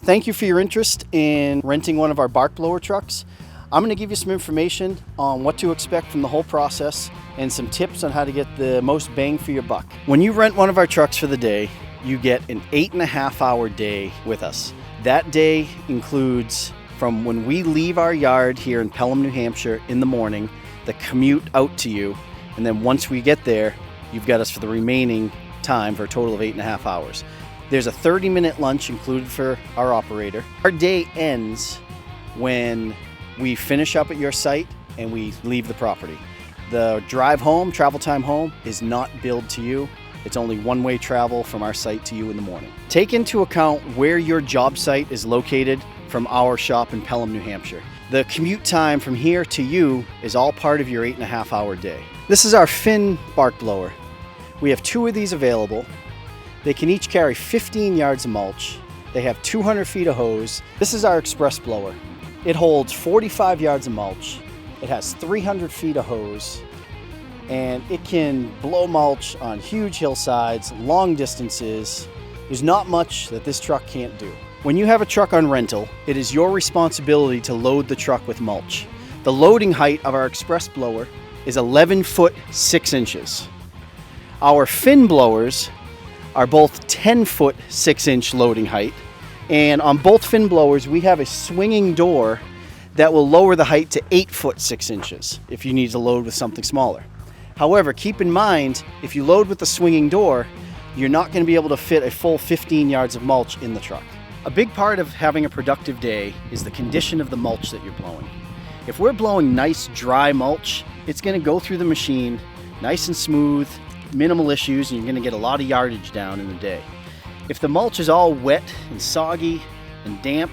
Thank you for your interest in renting one of our bark blower trucks. I'm going to give you some information on what to expect from the whole process and some tips on how to get the most bang for your buck. When you rent one of our trucks for the day, you get an 8.5-hour day with us. That day includes from when we leave our yard here in Pelham, New Hampshire in the morning, the commute out to you, and then once we get there, you've got us for the remaining time for a total of 8.5 hours. There's a 30-minute lunch included for our operator. Our day ends when we finish up at your site and we leave the property. The drive home, travel time home, is not billed to you. It's only one-way travel from our site to you in the morning. Take into account where your job site is located from our shop in Pelham, New Hampshire. The commute time from here to you is all part of your 8.5-hour day. This is our Finn bark blower. We have 2 of these available. They can each carry 15 yards of mulch. They have 200 feet of hose. This is our express blower. It holds 45 yards of mulch. It has 300 feet of hose, and it can blow mulch on huge hillsides, long distances. There's not much that this truck can't do. When you have a truck on rental, it is your responsibility to load the truck with mulch. The loading height of our express blower is 11 foot 6 inches. Our Finn blowers are both 10 foot 6 inch loading height, and on both Finn blowers we have a swinging door that will lower the height to 8 foot 6 inches if you need to load with something smaller. However, keep in mind, if you load with the swinging door, you're not going to be able to fit a full 15 yards of mulch in the truck. A big part of having a productive day is the condition of the mulch that you're blowing. If we're blowing nice dry mulch, it's going to go through the machine nice and smooth, minimal issues, and you're going to get a lot of yardage down in the day. If the mulch is all wet and soggy and damp,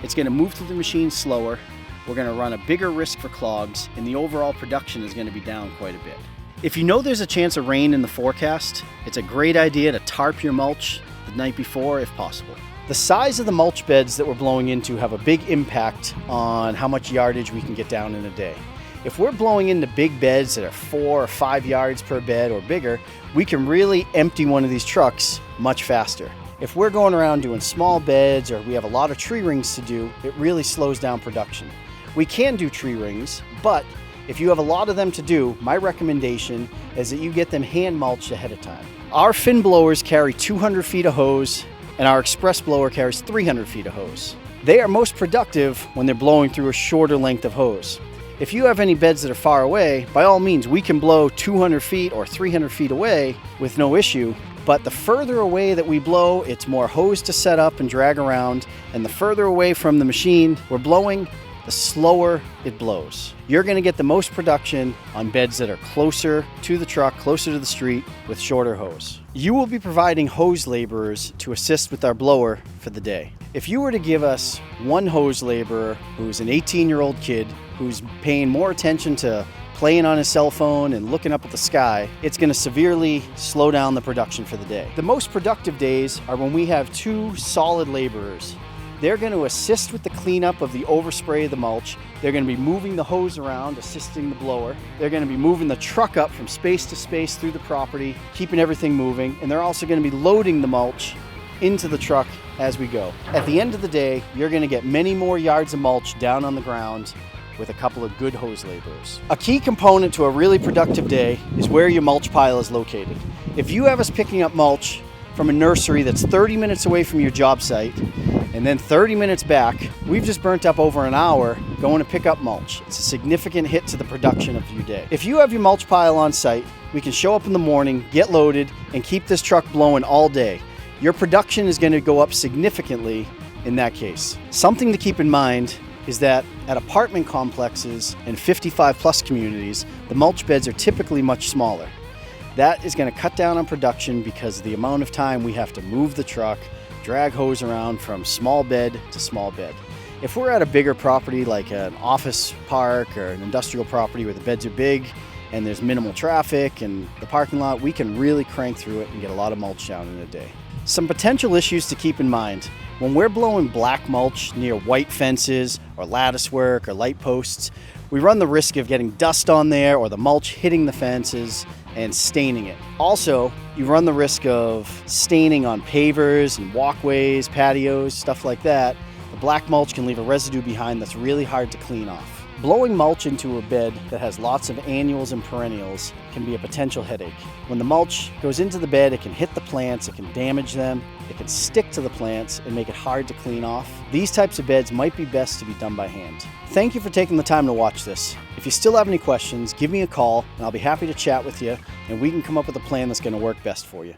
it's going to move through the machine slower. We're going to run a bigger risk for clogs, and the overall production is going to be down quite a bit. If you know there's a chance of rain in the forecast, it's a great idea to tarp your mulch the night before if possible. The size of the mulch beds that we're blowing into have a big impact on how much yardage we can get down in a day. If we're blowing into big beds that are 4 or 5 yards per bed or bigger, we can really empty one of these trucks much faster. If we're going around doing small beds or we have a lot of tree rings to do, it really slows down production. We can do tree rings, but if you have a lot of them to do, my recommendation is that you get them hand mulched ahead of time. Our Finn blowers carry 200 feet of hose, and our express blower carries 300 feet of hose. They are most productive when they're blowing through a shorter length of hose. If you have any beds that are far away, by all means, we can blow 200 feet or 300 feet away with no issue. But the further away that we blow, it's more hose to set up and drag around. And the further away from the machine we're blowing, the slower it blows. You're going to get the most production on beds that are closer to the truck, closer to the street, with shorter hose. You will be providing hose laborers to assist with our blower for the day. If you were to give us one hose laborer who's an 18-year-old kid who's paying more attention to playing on his cell phone and looking up at the sky, it's going to severely slow down the production for the day. The most productive days are when we have 2 solid laborers. They're going to assist with the cleanup of the overspray of the mulch. They're going to be moving the hose around, assisting the blower. They're going to be moving the truck up from space to space through the property, keeping everything moving. And they're also going to be loading the mulch into the truck as we go. At the end of the day, you're going to get many more yards of mulch down on the ground with a couple of good hose laborers. A key component to a really productive day is where your mulch pile is located. If you have us picking up mulch from a nursery that's 30 minutes away from your job site and then 30 minutes back, we've just burnt up over an hour going to pick up mulch. It's a significant hit to the production of your day. If you have your mulch pile on site, we can show up in the morning, get loaded, and keep this truck blowing all day. Your production is going to go up significantly in that case. Something to keep in mind is that at apartment complexes and 55 plus communities, the mulch beds are typically much smaller. That is going to cut down on production because of the amount of time we have to move the truck, drag hose around from small bed to small bed. If we're at a bigger property like an office park or an industrial property where the beds are big and there's minimal traffic and the parking lot, we can really crank through it and get a lot of mulch down in a day. Some potential issues to keep in mind. When we're blowing black mulch near white fences or lattice work or light posts, we run the risk of getting dust on there or the mulch hitting the fences and staining it. Also, you run the risk of staining on pavers and walkways, patios, stuff like that. The black mulch can leave a residue behind that's really hard to clean off. Blowing mulch into a bed that has lots of annuals and perennials can be a potential headache. When the mulch goes into the bed, it can hit the plants, it can damage them, it can stick to the plants and make it hard to clean off. These types of beds might be best to be done by hand. Thank you for taking the time to watch this. If you still have any questions, give me a call and I'll be happy to chat with you, and we can come up with a plan that's going to work best for you.